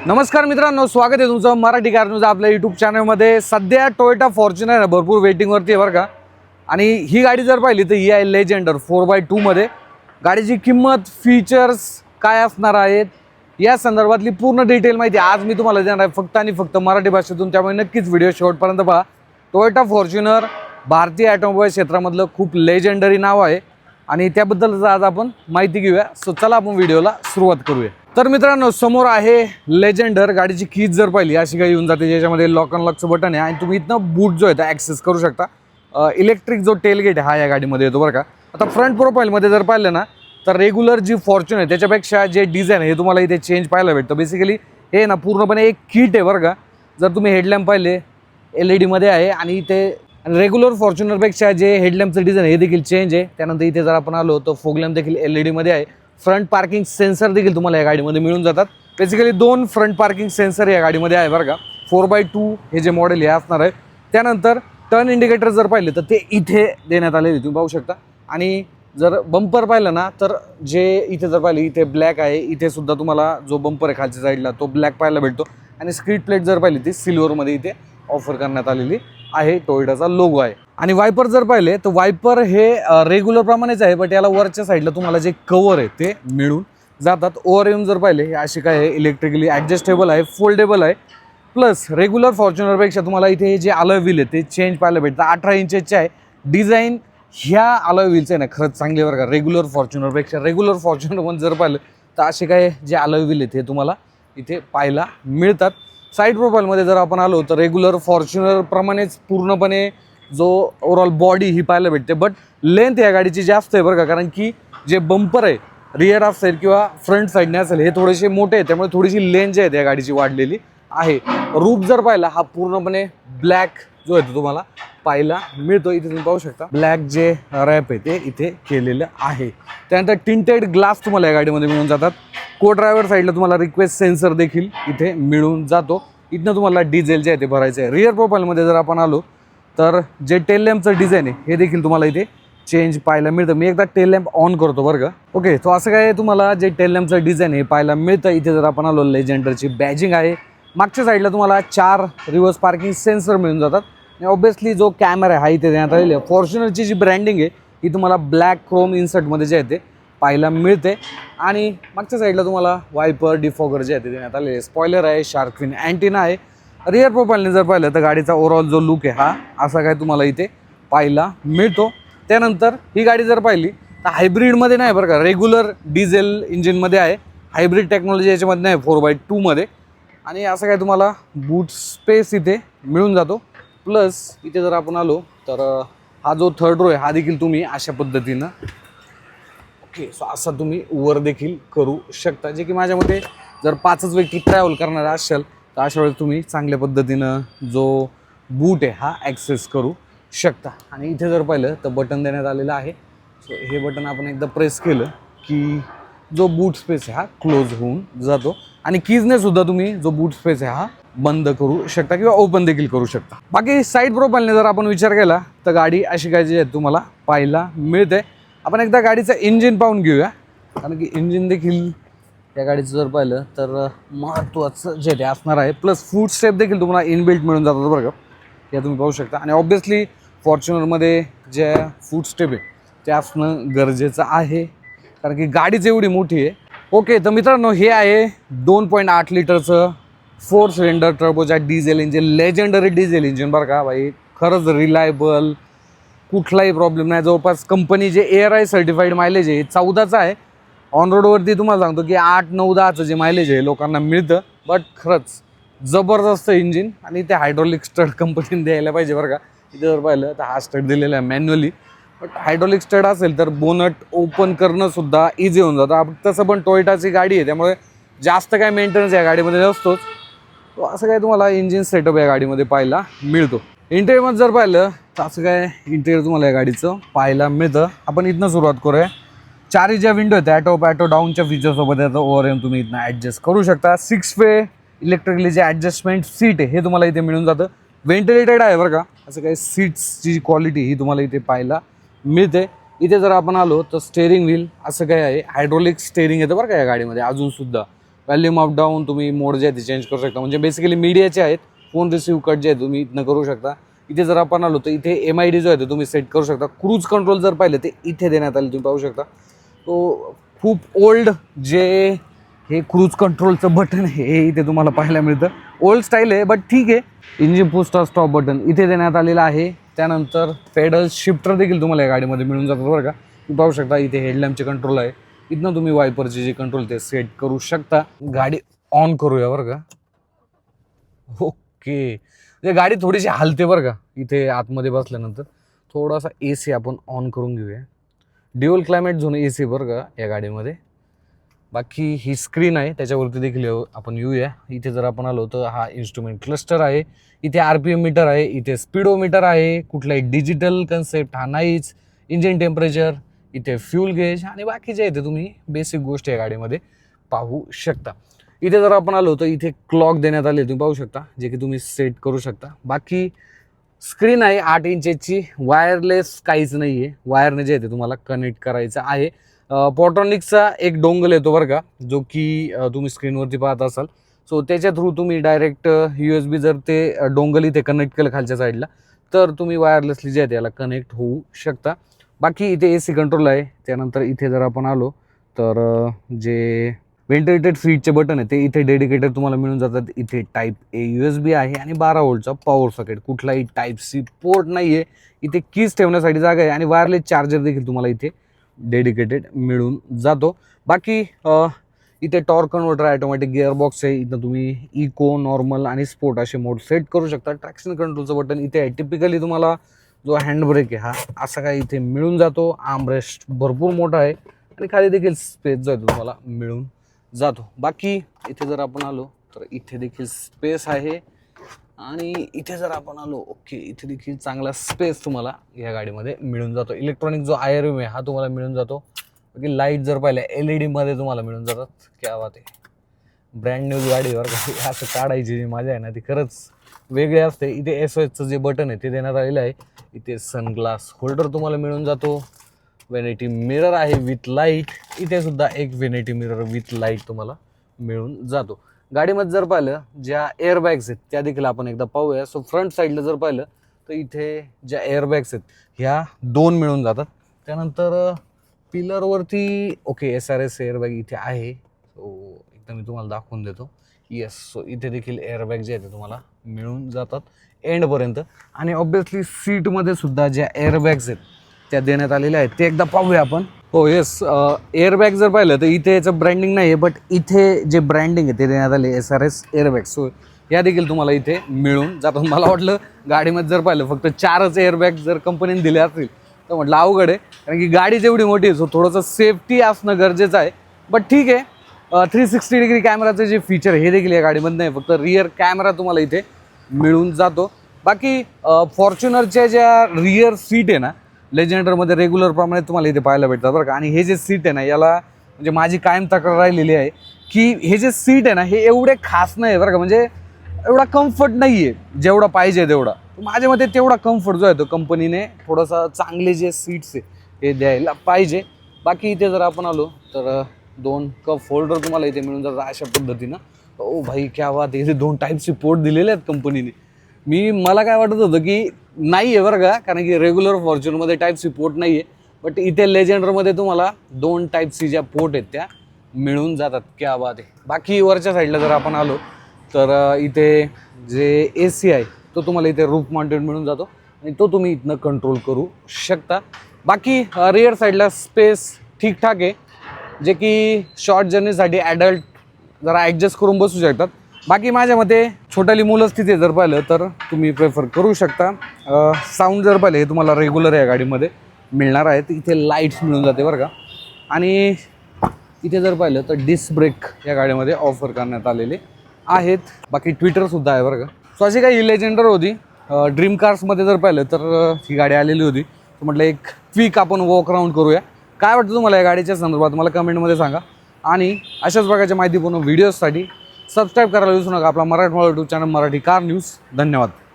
नमस्कार मित्रांनो, स्वागत आहे तुमचं मराठी कार न्यूज आपल्या यूट्यूब चॅनलमध्ये। सध्या टोयोटा फॉर्च्युनर भरपूर वेटिंगवरती आहे बरं का। आणि ही गाडी जर पाहिली तर ही आहे लेजेंडर 4x2 मध्ये। गाडीची किंमत, फीचर्स काय असणार आहेत या संदर्भातली पूर्ण डिटेल माहिती आज मी तुम्हाला देणार आहे, फक्त आणि फक्त मराठी भाषेतून। त्यामुळे नक्कीच व्हिडिओ शेवटपर्यंत पहा। टोयोटा फॉर्च्युनर भारतीय ऑटोमोबाईल क्षेत्रामधलं खूप लेजेंडरी नाव आहे आणि त्याबद्दल आज आपण माहिती घेऊया। सो चला आपण व्हिडिओला सुरुवात करूया। तर मित्रांनो, समोर आहे लेजेंडर। गाडीची कीज जर पाहिली अशी काही येऊन जाते, ज्याच्यामध्ये लॉक अन लॉकचं बटन आहे आणि तुम्ही इथनं बूट जो आहे तो ॲक्सेस करू शकता। इलेक्ट्रिक जो टेलगेट हा या गाडीमध्ये येतो बरं का। आता फ्रंट प्रोफाईलमध्ये जर पाहिलं ना तर रेग्युलर जी फॉर्च्युनर आहे त्याच्यापेक्षा जे डिझाईन आहे हे तुम्हाला इथे चेंज पाहायला भेटतं। बेसिकली हे ना पूर्णपणे एक किट आहे बरं का। जर तुम्ही हेडलॅम्प पाहिले LED मध्ये आहे आणि इथे रेग्युलर फॉर्च्युनरपेक्षा जे हेडलॅम्पचं डिझाईन हे देखील चेंज आहे। त्यानंतर इथे जर आपण आलो तर फोग लॅम्प देखील LED मध्ये आहे। फ्रंट पार्किंग सेन्सर देखील तुम्हाला या गाडीमध्ये मिळून जातात। बेसिकली 2 फ्रंट पार्किंग सेन्सर या गाडीमध्ये आहे बरं का। 4x2 हे जे मॉडेल हे असणार आहे। त्यानंतर टर्न इंडिकेटर जर पाहिले तर ते इथे देण्यात आलेले तुम्ही पाहू शकता। आणि जर बंपर पाहिलं ना तर जे इथे जर पाहिले इथे ब्लॅक आहे, इथे सुद्धा तुम्हाला जो बंपर आहे खालच्या साईडला तो ब्लॅक पाहायला भेटतो। आणि स्क्रीट प्लेट जर पाहिली ती सिल्वरमध्ये इथे ऑफर करण्यात आलेली आहे। टोयोटाचा लोगो आहे। आणि वायपर जर पाहिले तर वायपर हे रेग्युलर प्रमाणेच आहे, बट याला वरच्या साईडला तुम्हाला जे कव्हर आहे ते मिळून जातात। ओव्हरएम जर पाहिले हे असे काय आहे, इलेक्ट्रिकली ॲडजस्टेबल आहे, फोल्डेबल आहे। प्लस रेग्युलर फॉर्च्युनरपेक्षा तुम्हाला इथे जे अलॉय व्हील आहे ते चेंज पाहायला भेटतं। 18 इंचचे आहे। डिझाईन ह्या अलॉय व्हीलचं आहे ना खरंच चांगले बरं का। रेग्युलर फॉर्च्युनरमध्ये जर पाहिलं तर असे काय जे अलॉय व्हील आहेत हे तुम्हाला इथे पाहायला मिळतात। साईड प्रोफाईलमध्ये जर आपण आलो तर रेग्युलर फॉर्च्युनरप्रमाणेच पूर्णपणे जो ओव्हरऑल बॉडी ही पाहायला भेटते, बट लेंथ या गाडीची जास्त आहे बरं का। कारण की जे बंपर आहे रिअर ऑफ साईड किंवा फ्रंट साईडने असेल हे थोडेसे मोठे आहे, त्यामुळे थोडीशी लेंथ जी आहे त्या गाडीची वाढलेली आहे। रूफ जर पाहिला हा पूर्णपणे ब्लॅक जो आहे तो तुम्हाला पाहायला मिळतो। इथे तुम्ही पाहू शकता ब्लॅक जे रॅप आहे ते इथे केलेलं आहे। त्यानंतर टिंटेड ग्लास तुम्हाला या गाडीमध्ये मिळून जातात। को ड्रायव्हर साईडला तुम्हाला रिक्वेस्ट सेन्सर देखील इथे मिळून जातो। इथनं तुम्हाला डिझेल जे आहे ते भरायचं आहे। रिअर प्रोफाईलमध्ये जर आपण आलो तर जे टेल लॅम्पचं डिझाईन आहे हे देखील तुम्हाला इथे चेंज पाहायला मिळतं। मी एकदा टेल लॅम्प ऑन करतो बरं का। ओके, तो असं काय तुम्हाला जे टेल लॅम्पचं डिझाईन हे पाहायला मिळतं। इथे जर आपण आलो लेजेंडरची बॅजिंग आहे। मागच्या साईडला तुम्हाला 4 रिव्हर्स पार्किंग सेन्सर मिळून जातात। आणि ऑब्विसली जो कॅमेरा आहे हा इथे देण्यात आलेला आहे। फॉर्च्युनरची जी ब्रँडिंग आहे ही तुम्हाला ब्लॅक क्रोम इन्सर्टमध्ये जे आहे ते पाहायला मिळते। आणि मागच्या साईडला तुम्हाला वायपर डिफॉगर जे आहे ते देण्यात आलेले आहे। स्पॉयलर आहे, शार्क फिन अँटिना आहे। रिअर प्रोफाईलने जर पाहिलं तर गाडीचा ओव्हरऑल जो लुक आहे हा असा काय तुम्हाला इथे पाहायला मिळतो। त्यानंतर ही गाडी जर पाहिली तर हायब्रिडमध्ये नाही बरं का, रेग्युलर डिझेल इंजिनमध्ये आहे। हायब्रिड टेक्नॉलॉजी याच्यामध्ये नाही 4x2 मध्ये। आणि असं काय तुम्हाला बूट स्पेस इथे मिळून जातो। प्लस इथे जर आपण आलो तर हा जो थर्ड रो आहे हा देखील तुम्ही अशा पद्धतीनं सो असा तुम्ही वर देखील करू शकता। जे की माझ्या मते जर 5च व्यक्ती ट्रॅव्हल करणार असेल तर अशा वेळेस तुम्ही चांगल्या पद्धतीनं जो बूट आहे हा ॲक्सेस करू शकता। आणि इथे जर पाहिलं तर बटन देण्यात आलेलं आहे। सो हे बटन आपण एकदा प्रेस केलं की जो बूट स्पेस आहे हा क्लोज होऊन जातो। आणि कीजने सुद्धा तुम्ही जो बूट स्पेस आहे हा बंद करू शकता किंवा ओपन देखील करू शकता। बाकी साईड प्रोफाईलने जर आपण विचार केला तर गाडी अशी काय जी आहे तुम्हाला पाहायला मिळते। आपण एकदा गाडीचं इंजिन पाहून घेऊया, कारण की इंजिन देखील या गाडीचं जर पाहिलं तर महत्त्वाचं जे ते असणार आहे। प्लस फूट स्टेप देखील तुम्हाला इनबिल्ट मिळून जातात बरं का, या तुम्ही पाहू शकता। आणि ऑब्विसली फॉर्च्युनरमध्ये ज्या फूट स्टेप आहे ते असणं गरजेचं आहे, कारण की गाडीच एवढी मोठी आहे। ओके, तर मित्रांनो हे आहे 2.8 लिटरचं 4 cylinder turbojet diesel engine, legendary diesel engine बरं का भाई। खरंच रिलायबल, कुठलाही प्रॉब्लेम नाही। जवळपास कंपनी जे ARI सर्टिफाईड मायलेज आहे 14चं आहे। ऑन रोडवरती तुम्हाला सांगतो की 8, 9, 10चं जे मायलेज आहे लोकांना मिळतं। बट खरंच जबरदस्त इंजिन आणि ते हायड्रॉलिक स्टड कंपनीने द्यायला पाहिजे बरं का। इथे जर पाहिलं तर हा स्टड दिलेला आहे मॅन्युअली, बट हायड्रॉलिक स्टड असेल तर बोनट ओपन करणं सुद्धा इझी होऊन जातं। तसं पण टोयोटाची गाडी आहे त्यामुळे जास्त काय मेंटेनन्स या गाडीमध्ये नसतोच। तो असं काय तुम्हाला इंजिन सेटअप या गाडीमध्ये पाहायला मिळतो। इंटेरियरमध्ये जर पाहिलं तर असं काय इंटेरियर तुम्हाला या गाडीचं पाहायला मिळतं। आपण इथनं सुरुवात करूया। 4 ज्या विंडो आहेत ॲटो डाऊनच्या फीचरसोबत याचं ओव्हरएम तुम्ही इथनं ॲडजस्ट करू शकता। 6 वे इलेक्ट्रिकली जे ॲडजस्टमेंट सीट आहे हे तुम्हाला इथे मिळून जातं। व्हेंटिलेटेड आहे बरं का। असं काही सीट्सची क्वालिटी ही तुम्हाला इथे पाहायला मिळते। इथे जर आपण आलो तर स्टेअरिंग व्हील असं काय आहे, हायड्रॉलिक स्टेअरिंग येतं बरं का या गाडीमध्ये अजून सुद्धा। व्हॅल्यूम अप डाऊन तुम्ही मोड जे आहे ते चेंज करू शकता, म्हणजे बेसिकली मीडियाचे आहेत. फोन रिसीव्ह कट जे आहे तुम्ही इथनं करू शकता. इथे जर आपण आलो तर इथे MID जो आहे तो तुम्ही सेट करू शकता. क्रूज कंट्रोल जर पाहिलं ते इथे देण्यात आले, तुम्ही पाहू शकता. तो खूप ओल्ड जे हे क्रूज कंट्रोलचं बटन आहे हे इथे तुम्हाला पाहायला मिळतं. ओल्ड स्टाईल आहे बट ठीक आहे. इंजिन पुश स्टॉप बटन इथे देण्यात आलेलं आहे. त्यानंतर पेडल शिफ्टर देखील तुम्हाला या गाडीमध्ये मिळून जातात बरं का. तुम्ही पाहू शकता इथे हेडलॅम्पचे कंट्रोल आहे. इथनं तुम्ही वायपरचे जे कंट्रोल ते सेट करू शकता. गाडी ऑन करूया बरं का. ओके, म्हणजे गाडी थोडीशी हलते बरं का. इथे आतमध्ये बसल्यानंतर थोडासा AC आपण ऑन करून घेऊया. ड्युअल क्लायमेट झोन AC बरं का या गाडीमध्ये. बाकी ही स्क्रीन आहे त्याच्यावरती देखील आपण येऊया. इथे जर आपण आलो तर हा इन्स्ट्रुमेंट क्लस्टर आहे. इथे RPM मीटर आहे, इथे स्पीडोमीटर आहे. कुठलाही डिजिटल कन्सेप्ट हा नाहीच. इंजिन टेम्परेचर, इथे फ्यूल गेज आणि बाकीचे इथे तुम्ही बेसिक गोष्टी या गाडीमध्ये पाहू शकता. इथे जर आपण आलो तर इथे क्लॉक देण्यात आले, तुम्ही पाहू शकता, जे की तुम्ही सेट करू शकता. बाकी स्क्रीन आहे 8 इंचची. वायरलेस काहीच नाही आहे, वायरने जे आहे ते तुम्हाला कनेक्ट करायचं आहे. पॉट्रॉनिक्सचा एक डोंगल येतो बरं का, जो की तुम्ही स्क्रीनवरती पाहत असाल. सो त्याच्या थ्रू तुम्ही डायरेक्ट USB जर ते डोंगल इथे कनेक्ट केलं खालच्या साईडला तर तुम्ही वायरलेसली जे आहे त्याला कनेक्ट होऊ शकता. बाकी इथे AC कंट्रोल आहे. त्यानंतर इथे जर आपण आलो तर जे व्हेंटिलेटेड सीटचे बटन आहे ते इथे डेडिकेटेड तुम्हाला मिळून जातात. इथे टाईप A USB आहे आणि 12 व्होल्टचा पॉवर सॉकेट. कुठलाही टाईप C पोर्ट नाही आहे. इथे कीज ठेवण्यासाठी जागा आहे आणि वायरलेस चार्जर देखील तुम्हाला इथे डेडिकेटेड मिळून जातो. बाकी इथे टॉर्क कन्व्हर्टर ऑटोमॅटिक गिअरबॉक्स आहे. इथं तुम्ही इको, नॉर्मल आणि स्पोर्ट असे मोड सेट करू शकता. ट्रॅक्शन कंट्रोलचं बटन इथे आहे. टिपिकली तुम्हाला जो हँड ब्रेक आहे हा असा काय इथे मिळून जातो. आर्मरेस्ट भरपूर मोठा आहे आणि खाली देखील स्पेस जो आहे तो तुम्हाला मिळून जातो. बाकी इथे जर आपण आलो तर इथे देखील स्पेस आहे आणि इथे जर आपण आलो ओके इथे देखील चांगला स्पेस तुम्हाला या गाडीमध्ये मिळून जातो. इलेक्ट्रॉनिक जो IRM आहे हा तुम्हाला मिळून जातो. बाकी लाईट जर पाहिल्या LED मध्ये तुम्हाला मिळून जातात. क्या बात आहे, ब्रँड न्यू गाडीवर असं काढायची जी मजा आहे ना ती खरंच वेगळी असते. इथे SOSचं जे बटन आहे ते देण्यात आलेलं आहे. इथे सनग्लास होल्डर तुम्हाला मिळून जातो. व्हॅनिटी मिरर आहे विथ लाईट. इथे सुद्धा एक व्हॅनिटी मिरर विथ लाईट तुम्हाला मिळून जातो. गाडीमध्ये जर पाहिलं ज्या एअरबॅग्स आहेत त्या देखील आपण एकदा पाहूया. सो फ्रंट साईडला जर पाहिलं तर इथे ज्या एअरबॅग्स आहेत ह्या 2 मिळून जातात. त्यानंतर पिलरवरती ओके SRS एअरबॅग इथे आहे. सो एकदा मी तुम्हाला दाखवून देतो. येस, सो इथे देखील एअरबॅग जे आहे ते तुम्हाला मिळून जातात एंडपर्यंत. आणि ऑब्विसली सीटमध्ये सुद्धा ज्या एअरबॅग्स आहेत त्या देण्यात आलेल्या आहेत ते एकदा पाहूया आपण. हो येस, एअरबॅग जर पाहिलं तर इथे याचं ब्रँडिंग नाही आहे बट इथे जे ब्रँडिंग आहे ते देण्यात आले SRS एअरबॅग. सो या देखील तुम्हाला इथे मिळून जातात. मला वाटलं गाडीमध्ये जर पाहिलं फक्त 4च एअरबॅग जर कंपनीने दिले असतील तर म्हटलं अवघड आहे, कारण की गाडी जेवढी मोठी आहे सो थोडंसं सेफ्टी असणं गरजेचं आहे. बट ठीक आहे, 360 डिग्री कॅमेराचे जे फीचर हे देखील या गाडीमध्ये नाही, फक्त रिअर कॅमेरा तुम्हाला इथे मिळून जातो. बाकी फॉर्च्युनरच्या ज्या रिअर सीट आहे ना लेजेंडरमध्ये रेग्युलर प्रमाणे तुम्हाला इथे पाहायला भेटतात बरं का. आणि हे जे सीट आहे ना याला म्हणजे माझी कायम तक्रार राहिलेली आहे की हे जे सीट आहे ना हे एवढे खास नाही बरं का, म्हणजे एवढा कम्फर्ट नाही आहे जेवढा पाहिजे तेवढा. माझ्या मते तेवढा कम्फर्ट जो आहे तो कंपनीने थोडासा चांगले जे सीट्स आहे हे द्यायला पाहिजे. बाकी इथे जर आपण आलो तर 2 कप होल्डर तुम्हाला इथे मिळून जातात अशा पद्धतीनं. ओ भाई क्या बात आहे, इथे 2 टाईपचे पोर्ट दिलेले आहेत कंपनीने. मला काय वाटत होतं की नाही आहे बरं का, कारण की रेग्युलर फॉर्च्युनरमध्ये टाईप सी पोर्ट नाही आहे बट इथे लेजेंडरमध्ये तुम्हाला 2 टाईप सी ज्या पोर्ट आहेत त्या मिळून जातात. क्या बात आहे. बाकी वरच्या साईडला जर आपण आलो तर इथे जे AC आहे तो तुम्हाला इथे रूफ माउंटेड मिळून जातो आणि तो तुम्ही इथनं कंट्रोल करू शकता. बाकी रिअर साईडला स्पेस ठीकठाक आहे, जे की शॉर्ट जर्नीसाठी ॲडल्ट जरा ॲडजस्ट करून बसू शकतात. बाकी माझ्या मते छोट्याली मुलंच तिथे जर पाहिलं तर तुम्ही प्रेफर करू शकता. साऊंड जर पाहिलं हे तुम्हाला रेग्युलर या गाडीमध्ये मिळणार आहे. इथे लाईट्स मिळून जाते बरं का. आणि इथे जर पाहिलं तर डिस्क ब्रेक या गाडीमध्ये ऑफर करण्यात आलेले आहेत. बाकी ट्विटरसुद्धा आहे बरं का. सो अशी काही लेजेंडर होती. ड्रीम कार्समध्ये जर पाहिलं तर ही गाडी आलेली होती. तर म्हटलं एक क्विक आपण वॉक राऊंड करूया. काय वाटतं तुम्हाला या गाडीच्या संदर्भात मला कमेंटमध्ये सांगा. आणि अशाच प्रकारच्या माहितीपूर्ण व्हिडिओजसाठी सबस्क्राईब करायला विसरू नका आपला मराठमोळा YouTube channel Marathi car news. धन्यवाद.